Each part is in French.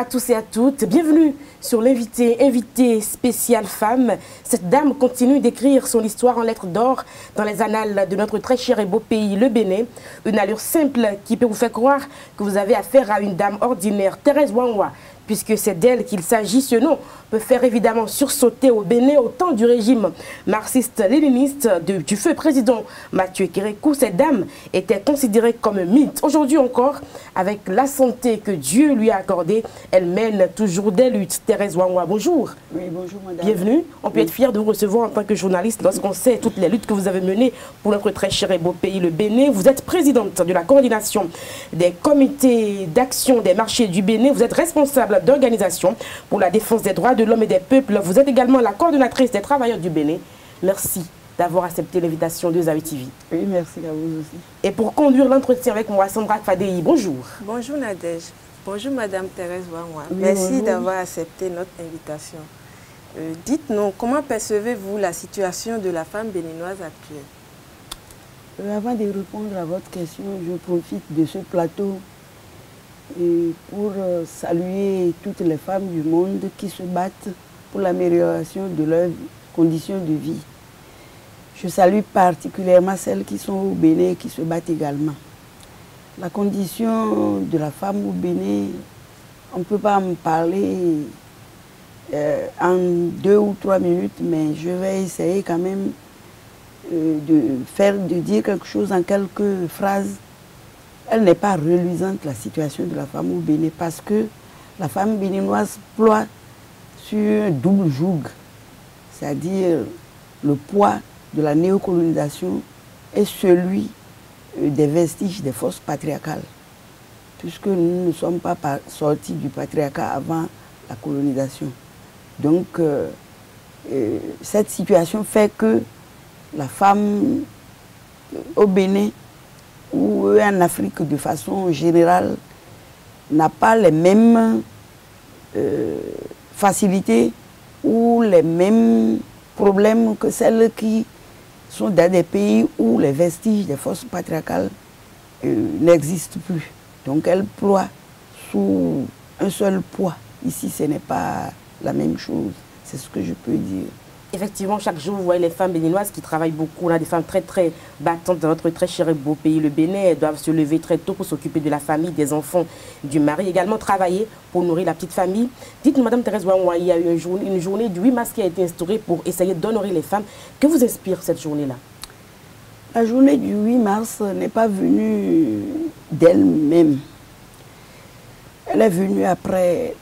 tous et à toutes, bienvenue sur invité spécial femme. Cette dame continue d'écrire son histoire en lettres d'or dans les annales de notre très cher et beau pays, le Bénin. Une allure simple qui peut vous faire croire que vous avez affaire à une dame ordinaire, Thérèse Ouangoua, puisque c'est d'elle qu'il s'agit. Ce nom peut faire évidemment sursauter au Bénin au temps du régime marxiste-léniniste du feu président Mathieu Kérékou. Cette dame était considérée comme un mythe. Aujourd'hui encore, avec la santé que Dieu lui a accordée, elle mène toujours des luttes. Thérèse Ouangoua, bonjour. Oui, bonjour madame. Bienvenue. On peut être fier de vous recevoir en tant que journaliste lorsqu'on sait toutes les luttes que vous avez menées pour notre très cher et beau pays, le Bénin. Vous êtes présidente de la coordination des comités d'action des marchés du Bénin. Vous êtes responsable d'organisation pour la défense des droits de l'homme et des peuples. Vous êtes également la coordonnatrice des travailleurs du Bénin. Merci d'avoir accepté l'invitation de Zawi TV. Oui, merci à vous aussi. Et pour conduire l'entretien avec moi, Sandra Fadei, bonjour. Bonjour Nadège. Bonjour Madame Thérèse Ouangoua. Oui, merci d'avoir accepté notre invitation. Dites-nous, comment percevez-vous la situation de la femme béninoise actuelle? Avant de répondre à votre question, je profite de ce plateau pour saluer toutes les femmes du monde qui se battent pour l'amélioration de leurs conditions de vie. Je salue particulièrement celles qui sont au Bénin et qui se battent également. La condition de la femme au Bénin, on ne peut pas en parler en 2 ou 3 minutes, mais je vais essayer quand même de dire quelque chose en quelques phrases. Elle n'est pas reluisante, la situation de la femme au Bénin, parce que la femme béninoise ploie sur un double joug, c'est-à-dire le poids de la néocolonisation et celui des vestiges des forces patriarcales, puisque nous ne sommes pas sortis du patriarcat avant la colonisation. Donc, cette situation fait que la femme au Bénin ou en Afrique de façon générale n'a pas les mêmes facilités ou les mêmes problèmes que celles qui sont dans des pays où les vestiges des forces patriarcales n'existent plus. Donc elle ploie sous un seul poids. Ici, ce n'est pas la même chose. C'est ce que je peux dire. Effectivement, chaque jour, vous voyez les femmes béninoises qui travaillent beaucoup. On a des femmes très battantes dans notre très cher et beau pays, le Bénin. Elles doivent se lever très tôt pour s'occuper de la famille, des enfants, du mari. Également travailler pour nourrir la petite famille. Dites-nous, Madame Thérèse Ouangoua, il y a eu une journée du 8 mars qui a été instaurée pour essayer d'honorer les femmes. Que vous inspire cette journée-là? La journée du 8 mars n'est pas venue d'elle-même. Elle est venue après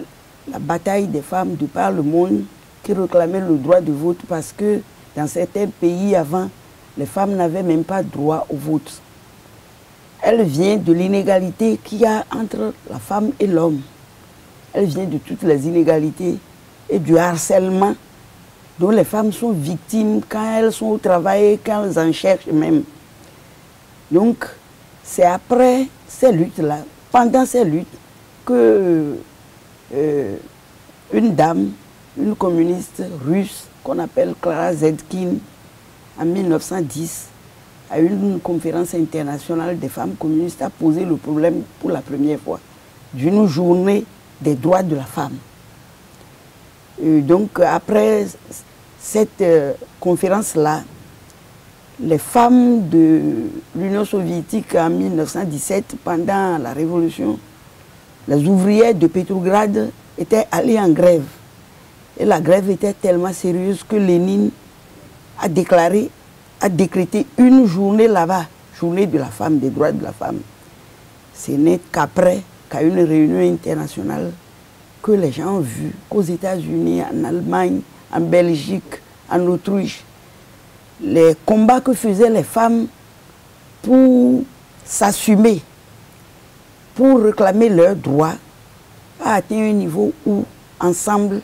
la bataille des femmes de par le monde qui réclamaient le droit de vote, parce que dans certains pays avant, les femmes n'avaient même pas droit au vote. Elle vient de l'inégalité qu'il y a entre la femme et l'homme. Elle vient de toutes les inégalités et du harcèlement dont les femmes sont victimes quand elles sont au travail et quand elles en cherchent même. Donc, c'est après ces luttes-là, pendant ces luttes, que une dame, une communiste russe qu'on appelle Clara Zetkin, en 1910, à une conférence internationale des femmes communistes, a posé le problème pour la première fois d'une journée des droits de la femme. Et donc, après cette conférence-là, les femmes de l'Union soviétique en 1917, pendant la révolution, les ouvrières de Petrograd étaient allées en grève. Et la grève était tellement sérieuse que Lénine a décrété une journée là-bas, journée de la femme, des droits de la femme. Ce n'est qu'après, qu'à une réunion internationale, que les gens ont vu qu'aux États-Unis, en Allemagne, en Belgique, en Autriche, les combats que faisaient les femmes pour s'assumer, pour réclamer leurs droits, a atteint un niveau où, ensemble,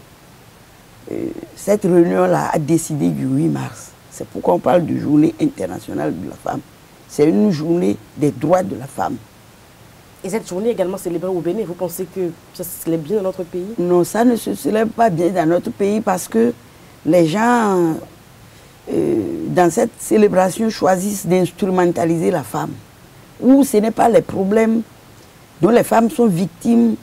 cette réunion-là a décidé du 8 mars. C'est pourquoi on parle de journée internationale de la femme. C'est une journée des droits de la femme. Et cette journée également célébrée au Bénin, vous pensez que ça se célèbre bien dans notre pays? Non, ça ne se célèbre pas bien dans notre pays parce que les gens, dans cette célébration, choisissent d'instrumentaliser la femme. Ou ce n'est pas les problèmes dont les femmes sont victimes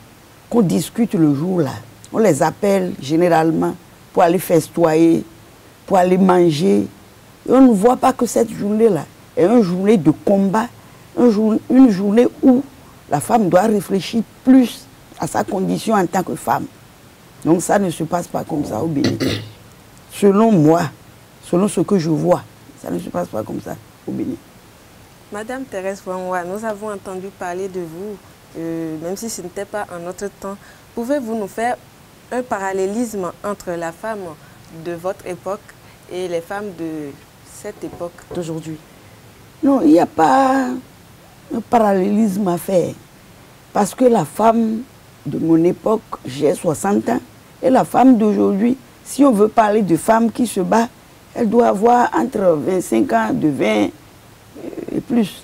qu'on discute le jour-là. On les appelle généralement pour aller festoyer, pour aller manger. Et on ne voit pas que cette journée-là est une journée de combat, une journée où la femme doit réfléchir plus à sa condition en tant que femme. Donc ça ne se passe pas comme ça au Bénin. Selon moi, selon ce que je vois, ça ne se passe pas comme ça au Bénin. Madame Thérèse Wanwa, nous avons entendu parler de vous, même si ce n'était pas en notre temps. Pouvez-vous nous faire un parallélisme entre la femme de votre époque et les femmes de cette époque d'aujourd'hui? Non, il n'y a pas un parallélisme à faire. Parce que la femme de mon époque, j'ai 60 ans, et la femme d'aujourd'hui, si on veut parler de femme qui se bat, elle doit avoir entre 25 ans, de 20 et plus.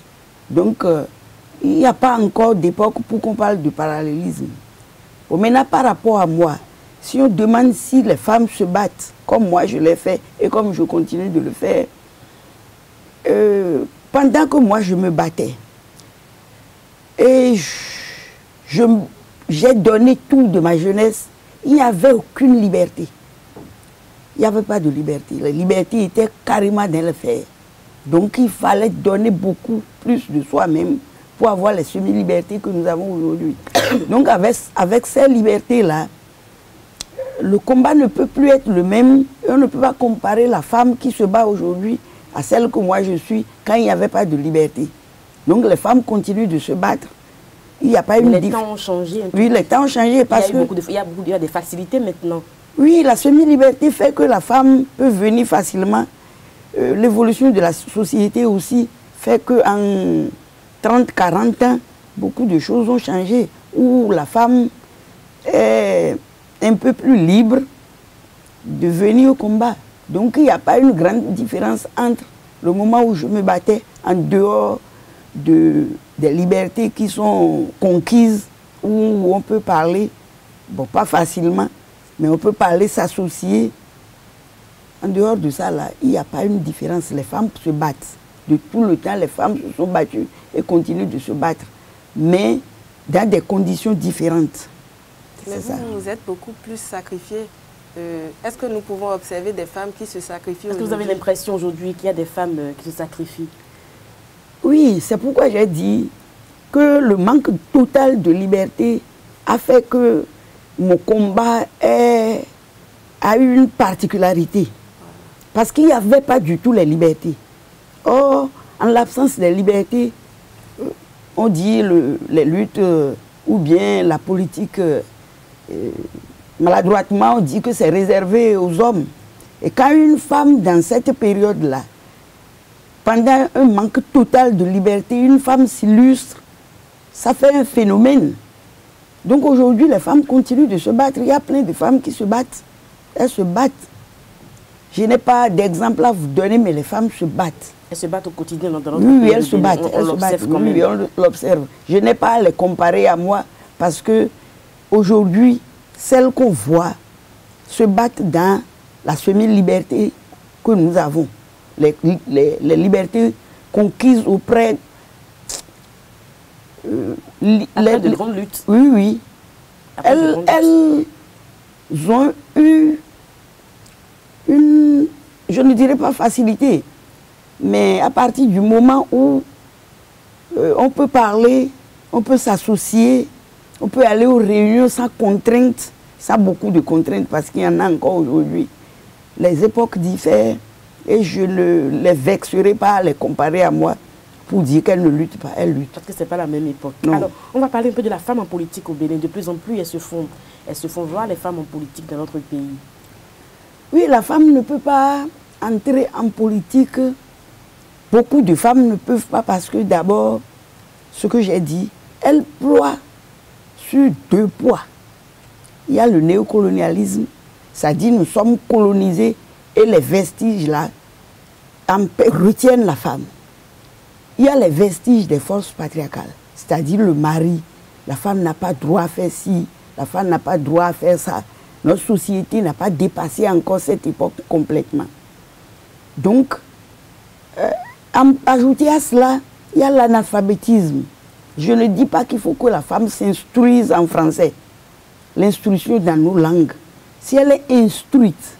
Donc, il n'y a pas encore d'époque pour qu'on parle de parallélisme. Bon, maintenant, par rapport à moi, si on demande si les femmes se battent, comme moi je l'ai fait et comme je continue de le faire, pendant que moi je me battais, et j'ai donné tout de ma jeunesse, il n'y avait aucune liberté. Il n'y avait pas de liberté. La liberté était carrément dans le fer. Donc il fallait donner beaucoup plus de soi-même pour avoir les semi-libertés que nous avons aujourd'hui. Donc avec ces libertés-là, le combat ne peut plus être le même. Et on ne peut pas comparer la femme qui se bat aujourd'hui à celle que moi je suis quand il n'y avait pas de liberté. Donc les femmes continuent de se battre. Il n'y a pas une différence. Les temps ont changé. Oui, les temps ont changé parce que... Il y a des facilités maintenant. Oui, la semi-liberté fait que la femme peut venir facilement. L'évolution de la société aussi fait qu'en 30-40 ans, beaucoup de choses ont changé. Où la femme est un peu plus libre de venir au combat. Donc il n'y a pas une grande différence entre le moment où je me battais en dehors des libertés qui sont conquises, où on peut parler, bon pas facilement, mais on peut parler, s'associer. En dehors de ça, là, il n'y a pas une différence. Les femmes se battent. De tout le temps, les femmes se sont battues et continuent de se battre. Mais dans des conditions différentes. Mais vous êtes beaucoup plus sacrifiés. Est-ce que nous pouvons observer des femmes qui se sacrifient? Est-ce que vous avez l'impression aujourd'hui qu'il y a des femmes qui se sacrifient? Oui, c'est pourquoi j'ai dit que le manque total de liberté a fait que mon combat a eu une particularité. Parce qu'il n'y avait pas du tout les libertés. Or, en l'absence des libertés, on dit les luttes ou bien la politique, maladroitement, on dit que c'est réservé aux hommes. Et quand une femme, dans cette période-là, pendant un manque total de liberté, une femme s'illustre, ça fait un phénomène. Donc aujourd'hui, les femmes continuent de se battre. Il y a plein de femmes qui se battent. Elles se battent. Je n'ai pas d'exemple à vous donner, mais les femmes se battent. Elles se battent au quotidien dans notre pays. Oui, elles se battent. On l'observe. Je n'ai pas à les comparer à moi parce que aujourd'hui, celles qu'on voit se battent dans la semi-liberté que nous avons. Les libertés conquises auprès de grandes luttes. Oui, oui. Elles ont eu une, je ne dirais pas facilité, mais à partir du moment où on peut parler, on peut s'associer, on peut aller aux réunions sans contrainte, sans beaucoup de contraintes, parce qu'il y en a encore aujourd'hui. Les époques diffèrent et je ne les vexerai pas à les comparer à moi pour dire qu'elles ne luttent pas, elles luttent. Parce que ce n'est pas la même époque. Non. Alors, on va parler un peu de la femme en politique au Bénin. De plus en plus, elles se font voir, les femmes en politique dans notre pays. Oui, la femme ne peut pas entrer en politique. Beaucoup de femmes ne peuvent pas parce que d'abord, ce que j'ai dit, elles ploient sur deux poids. Il y a le néocolonialisme, ça dit nous sommes colonisés et les vestiges là retiennent la femme. Il y a les vestiges des forces patriarcales, c'est-à-dire le mari. La femme n'a pas droit à faire ci, la femme n'a pas droit à faire ça. Notre société n'a pas dépassé encore cette époque complètement. Donc, ajouter à cela, il y a l'analphabétisme. Je ne dis pas qu'il faut que la femme s'instruise en français. l'instruction dans nos langues, si elle est instruite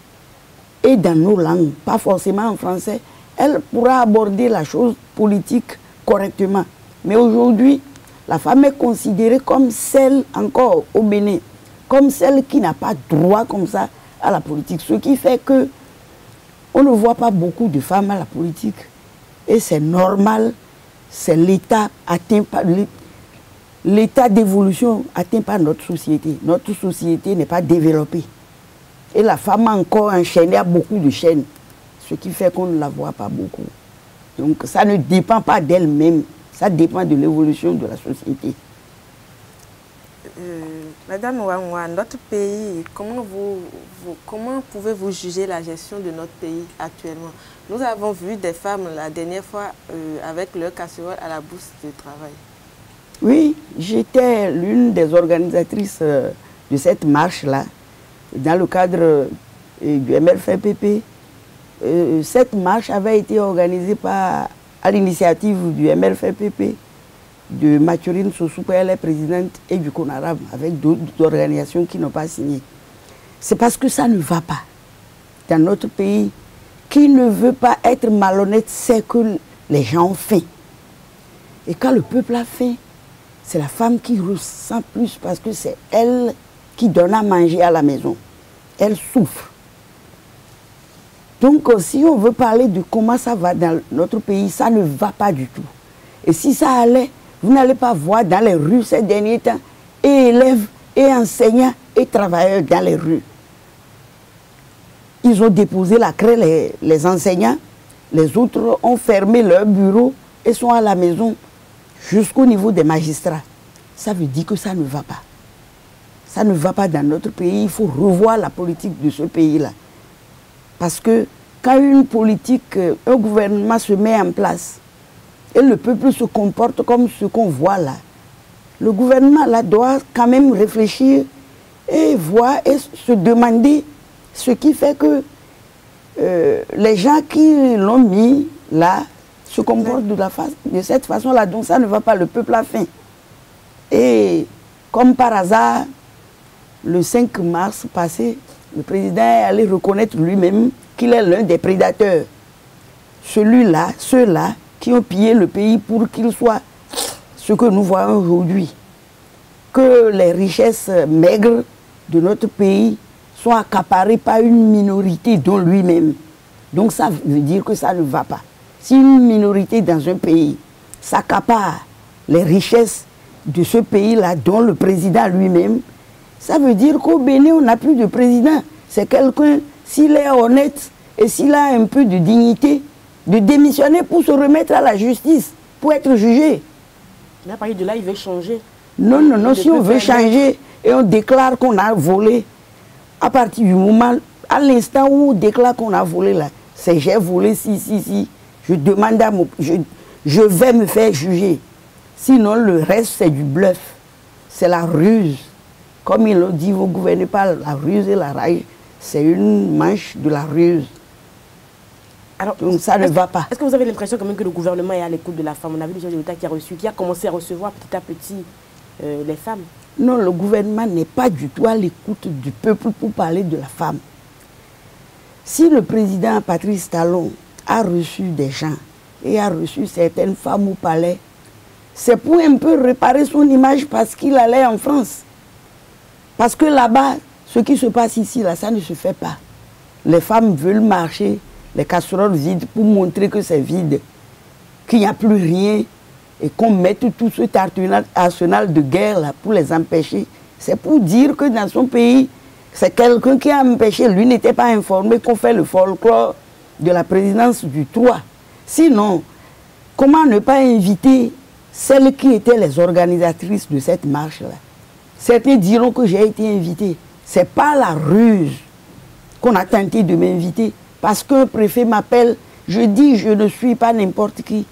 et dans nos langues, pas forcément en français, elle pourra aborder la chose politique correctement. Mais aujourd'hui, la femme est considérée comme celle, encore au Bénin, comme celle qui n'a pas droit comme ça à la politique. Ce qui fait que on ne voit pas beaucoup de femmes à la politique. Et c'est normal, c'est l'état atteint par l'état d'évolution atteint par notre société. Notre société n'est pas développée. Et la femme a encore enchaîné à beaucoup de chaînes, ce qui fait qu'on ne la voit pas beaucoup. Donc ça ne dépend pas d'elle-même, ça dépend de l'évolution de la société. Madame Ouangoua, notre pays, comment pouvez-vous juger la gestion de notre pays actuellement? Nous avons vu des femmes la dernière fois avec leur casserole à la bourse de travail. Oui, j'étais l'une des organisatrices de cette marche-là, dans le cadre du MRFPP. Cette marche avait été organisée à l'initiative du MRFPP, de Mathurine Sossoupe, elle est présidente, et du CONARAB, avec d'autres organisations qui n'ont pas signé. C'est parce que ça ne va pas. Dans notre pays, qui ne veut pas être malhonnête, c'est que les gens ont faim. Et quand le peuple a faim, c'est la femme qui ressent plus parce que c'est elle qui donne à manger à la maison. Elle souffre. Donc, si on veut parler de comment ça va dans notre pays, ça ne va pas du tout. Et si ça allait, vous n'allez pas voir dans les rues ces derniers temps, et élèves, et enseignants, et travailleurs dans les rues. Ils ont déposé la craie, les enseignants, les autres ont fermé leur bureau et sont à la maison jusqu'au niveau des magistrats. Ça veut dire que ça ne va pas. Ça ne va pas dans notre pays, il faut revoir la politique de ce pays-là. Parce que quand une politique, un gouvernement se met en place, et le peuple se comporte comme ce qu'on voit là, le gouvernement là doit quand même réfléchir et voir et se demander ce qui fait que les gens qui l'ont mis là se comportent de cette façon-là. Donc ça ne va pas, le peuple a faim. Et comme par hasard, le 5 mars passé, le président est allé reconnaître lui-même qu'il est l'un des prédateurs. Celui-là, ceux-là qui ont pillé le pays pour qu'il soit ce que nous voyons aujourd'hui. Que les richesses maigres de notre pays sont accaparées par une minorité dont lui-même. Donc ça veut dire que ça ne va pas. Si une minorité dans un pays s'accapare les richesses de ce pays-là, dont le président lui-même, ça veut dire qu'au Bénin, on n'a plus de président. C'est quelqu'un, s'il est honnête et s'il a un peu de dignité, de démissionner pour se remettre à la justice, pour être jugé. Mais à partir de là, il veut changer. Non, non, non, si on veut changer et on déclare qu'on a volé, à partir du moment, à l'instant où on déclare qu'on a volé là, c'est j'ai volé, si, je demande à mon... Je vais me faire juger. Sinon, le reste, c'est du bluff. C'est la ruse. Comme ils l'ont dit, vous ne gouvernez pas la ruse et la rage. C'est une manche de la ruse. Alors, donc ça ne va pas. Est-ce que vous avez l'impression quand même que le gouvernement est à l'écoute de la femme? On a vu le chef de l'État qui a commencé à recevoir petit à petit les femmes. Non, le gouvernement n'est pas du tout à l'écoute du peuple pour parler de la femme. Si le président Patrice Talon a reçu des gens et a reçu certaines femmes au palais, c'est pour un peu réparer son image parce qu'il allait en France. Parce que là-bas, ce qui se passe ici, là, ça ne se fait pas. Les femmes veulent marcher, les casseroles vides, pour montrer que c'est vide, qu'il n'y a plus rien, et qu'on mette tout cet arsenal de guerre là pour les empêcher. C'est pour dire que dans son pays, c'est quelqu'un qui a empêché, lui n'était pas informé qu'on fait le folklore de la présidence du 3. Sinon, comment ne pas inviter celles qui étaient les organisatrices de cette marche-là? Certains diront que j'ai été invitée. Ce n'est pas la ruse qu'on a tenté de m'inviter. Parce que le préfet m'appelle, je dis je ne suis pas n'importe qui.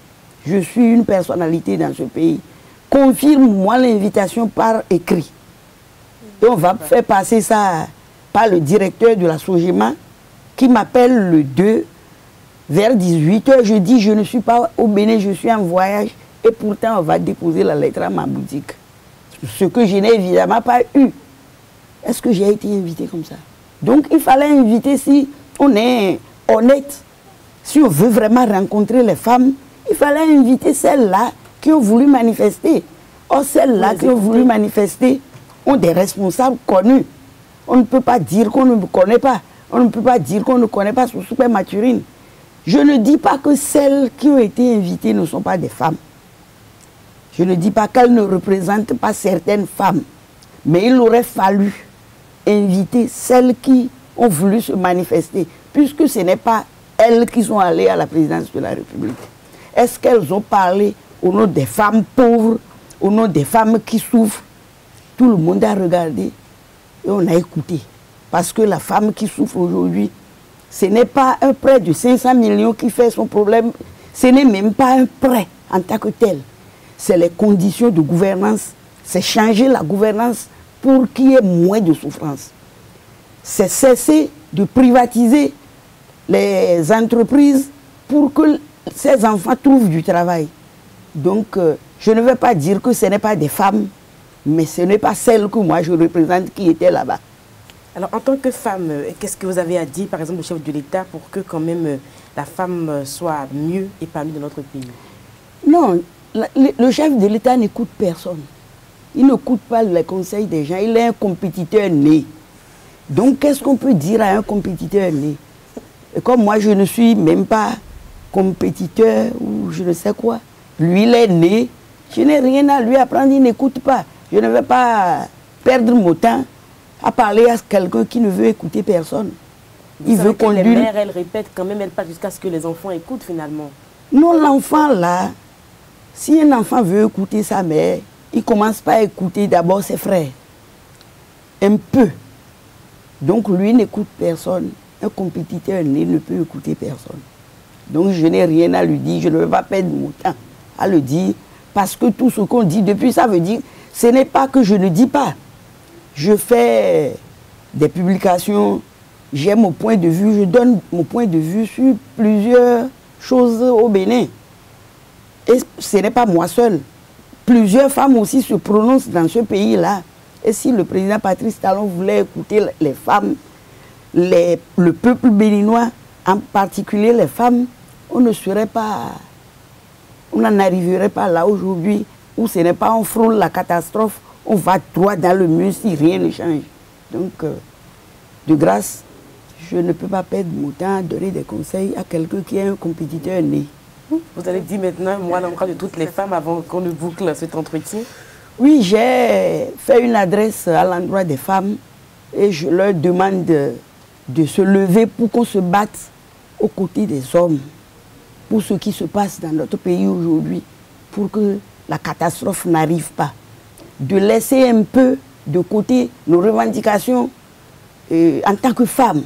Je suis une personnalité dans ce pays. Confirme-moi l'invitation par écrit. Et on va faire passer ça par le directeur de la Sogema qui m'appelle le 2 vers 18 h. Je dis je ne suis pas au Bénin, je suis en voyage. Et pourtant on va déposer la lettre à ma boutique. Ce que je n'ai évidemment pas eu. Est-ce que j'ai été invitée comme ça? Donc il fallait inviter, si on est honnête, si on veut vraiment rencontrer les femmes, il fallait inviter celles-là qui ont voulu manifester. Or, celles-là qui ont voulu manifester ont des responsables connus. On ne peut pas dire qu'on ne connaît pas. On ne peut pas dire qu'on ne connaît pas sur Super Mathurine. Je ne dis pas que celles qui ont été invitées ne sont pas des femmes. Je ne dis pas qu'elles ne représentent pas certaines femmes. Mais il aurait fallu inviter celles qui ont voulu se manifester, puisque ce n'est pas elles qui sont allées à la présidence de la République. Est-ce qu'elles ont parlé au nom des femmes pauvres, au nom des femmes qui souffrent? Tout le monde a regardé et on a écouté. Parce que la femme qui souffre aujourd'hui, ce n'est pas un prêt de 500 millions qui fait son problème. Ce n'est même pas un prêt en tant que tel. C'est les conditions de gouvernance. C'est changer la gouvernance pour qu'il y ait moins de souffrance. C'est cesser de privatiser les entreprises pour que ces enfants trouvent du travail. Donc, je ne vais pas dire que ce n'est pas des femmes, mais ce n'est pas celles que moi je représente qui étaient là-bas. Alors, en tant que femme, qu'est-ce que vous avez à dire, par exemple, au chef de l'État, pour que quand même la femme soit mieux épanouie dans notre pays? Non, le chef de l'État n'écoute personne. Il n'écoute pas les conseils des gens. Il est un compétiteur né. Donc, qu'est-ce qu'on peut dire à un compétiteur né? Et comme moi, je ne suis même pas compétiteur ou je ne sais quoi. Lui, il est né. Je n'ai rien à lui apprendre. Il n'écoute pas. Je ne vais pas perdre mon temps à parler à quelqu'un qui ne veut écouter personne. Il veut conduire. Les mères, elles répètent quand même, elles parlent jusqu'à ce que les enfants écoutent finalement. Non, l'enfant là, si un enfant veut écouter sa mère, il commence par écouter d'abord ses frères. Un peu. Donc lui n'écoute personne. Un compétiteur né ne peut écouter personne. Donc je n'ai rien à lui dire. Je ne vais pas perdre mon temps à le dire. Parce que tout ce qu'on dit depuis, ça veut dire, ce n'est pas que je ne dis pas. Je fais des publications, j'ai mon point de vue, je donne mon point de vue sur plusieurs choses au Bénin. Et ce n'est pas moi seul. Plusieurs femmes aussi se prononcent dans ce pays-là. Et si le président Patrice Talon voulait écouter les femmes, le peuple béninois, en particulier les femmes, on n'en arriverait pas là aujourd'hui où ce n'est pas on frôle la catastrophe, on va droit dans le mur si rien ne change. Donc, de grâce, je ne peux pas perdre mon temps à donner des conseils à quelqu'un qui est un compétiteur né. Vous allez dire maintenant, moi, l'endroit de toutes les femmes, avant qu'on ne boucle cet entretien? Oui, j'ai fait une adresse à l'endroit des femmes et je leur demande de se lever pour qu'on se batte aux côtés des hommes pour ce qui se passe dans notre pays aujourd'hui, pour que la catastrophe n'arrive pas. De laisser un peu de côté nos revendications en tant que femmes,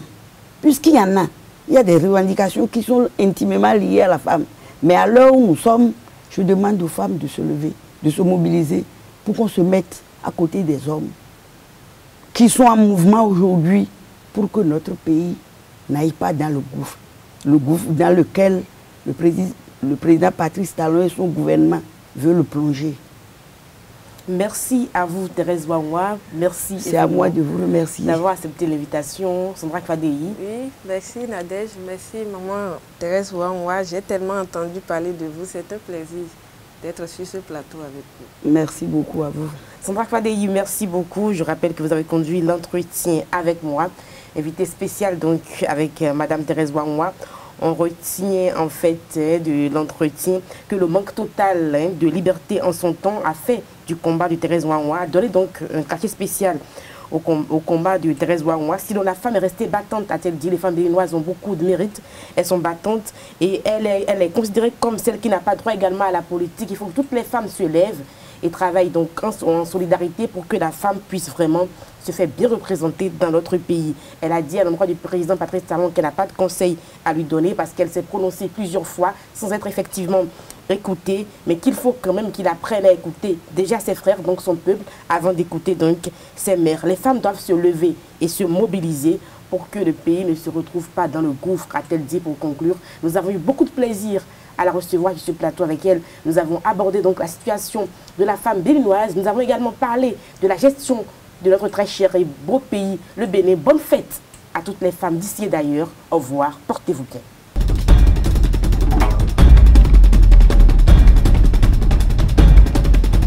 puisqu'il y en a. Il y a des revendications qui sont intimement liées à la femme. Mais à l'heure où nous sommes, je demande aux femmes de se lever, de se mobiliser pour qu'on se mette à côté des hommes qui sont en mouvement aujourd'hui pour que notre pays n'aille pas dans le gouffre dans lequel le président Patrice Talon et son gouvernement veulent le plonger. Merci à vous, Thérèse Ouangoua. Merci. C'est à moi de vous remercier. D'avoir accepté l'invitation. Sandra Kfadei. Oui, merci Nadège. Merci maman Thérèse Ouangoua. J'ai tellement entendu parler de vous. C'est un plaisir d'être sur ce plateau avec vous. Merci beaucoup à vous. Sandra Kfadei, merci beaucoup. Je rappelle que vous avez conduit l'entretien avec moi. Invité spécial donc avec Madame Thérèse Ouangoua. On retient en fait de l'entretien que le manque total de liberté en son temps a fait du combat de Thérèse Ouangoua, a donné donc un cachet spécial au combat de Thérèse Ouangoua. Sinon la femme est restée battante, a-t-elle dit. Les femmes béninoises ont beaucoup de mérite, elles sont battantes et elle est considérée comme celle qui n'a pas droit également à la politique. Il faut que toutes les femmes se lèvent et travaillent donc en solidarité pour que la femme puisse vraiment se faire bien représenter dans notre pays. Elle a dit à l'endroit du président Patrice Talon qu'elle n'a pas de conseil à lui donner parce qu'elle s'est prononcée plusieurs fois sans être effectivement écoutée, mais qu'il faut quand même qu'il apprenne à écouter déjà ses frères, donc son peuple, avant d'écouter donc ses mères. Les femmes doivent se lever et se mobiliser pour que le pays ne se retrouve pas dans le gouffre, a-t-elle dit pour conclure. Nous avons eu beaucoup de plaisir à la recevoir sur ce plateau avec elle. Nous avons abordé donc la situation de la femme béninoise. Nous avons également parlé de la gestion de notre très cher et beau pays, le Bénin. Bonne fête à toutes les femmes d'ici et d'ailleurs. Au revoir, portez-vous bien.